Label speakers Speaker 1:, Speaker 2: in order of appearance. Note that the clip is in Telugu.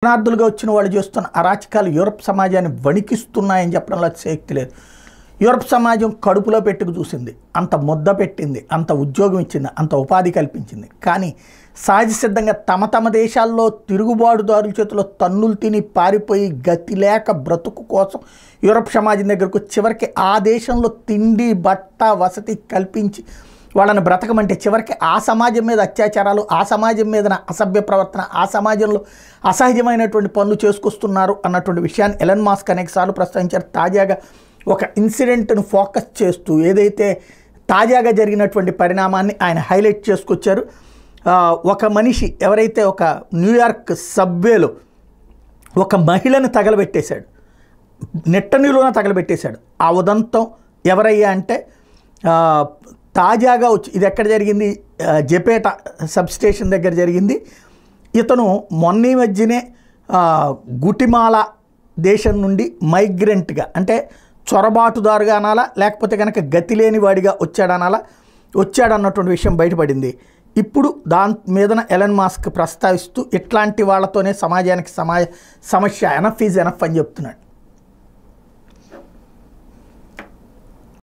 Speaker 1: శరణార్థులుగా వచ్చిన వాళ్ళు చేస్తున్న అరాచకాలు యూరప్ సమాజాన్ని వణికిస్తున్నాయని చెప్పడంలో అతిశయోక్తి లేదు. యూరప్ సమాజం కడుపులో పెట్టుకు చూసింది, అంత ముద్ద పెట్టింది, అంత ఉద్యోగం ఇచ్చింది, అంత ఉపాధి కల్పించింది. కానీ సహజ సిద్ధంగా తమ దేశాల్లో తిరుగుబాటుదారుల చేతిలో తన్నులు తిని పారిపోయి గతి లేక బ్రతుకు కోసం యూరప్ సమాజం దగ్గరకు చివరికి ఆ దేశంలో తిండి బట్ట వసతి కల్పించి వాళ్ళని బ్రతకమంటే చివరికి ఆ సమాజం మీద అత్యాచారాలు, ఆ సమాజం మీద అసభ్య ప్రవర్తన, ఆ సమాజంలో అసహజమైనటువంటి పనులు చేసుకొస్తున్నారు అన్నటువంటి విషయాన్ని ఎలన్ మాస్క్ అనేకసార్లు ప్రస్తావించారు. తాజాగా ఒక ఇన్సిడెంట్ను ఫోకస్ చేస్తూ ఏదైతే తాజాగా జరిగినటువంటి పరిణామాన్ని ఆయన హైలైట్ చేసుకొచ్చారు. ఒక మనిషి ఎవరైతే ఒక న్యూయార్క్ సబ్వేలో ఒక మహిళను తగలబెట్టేశాడు, నెట్టనిలోన తగలబెట్టేశాడు. ఆ ఉదంతం ఎవరయ్యా అంటే తాజాగా వచ్చి ఇది ఎక్కడ జరిగింది, జెపేట సబ్స్టేషన్ దగ్గర జరిగింది. ఇతను మొన్న మధ్యనే గుటిమాల దేశం నుండి మైగ్రెంట్గా అంటే చొరబాటుదారుగా అనాలా లేకపోతే కనుక గతి లేని వాడిగా వచ్చాడన్నటువంటి విషయం బయటపడింది. ఇప్పుడు దాని మీదన ఎలన్ మాస్క్ ప్రస్తావిస్తూ ఇట్లాంటి వాళ్ళతోనే సమాజానికి సమస్య ఎనఫ్ ఈజ్ ఎనఫ్ అని చెప్తున్నాడు.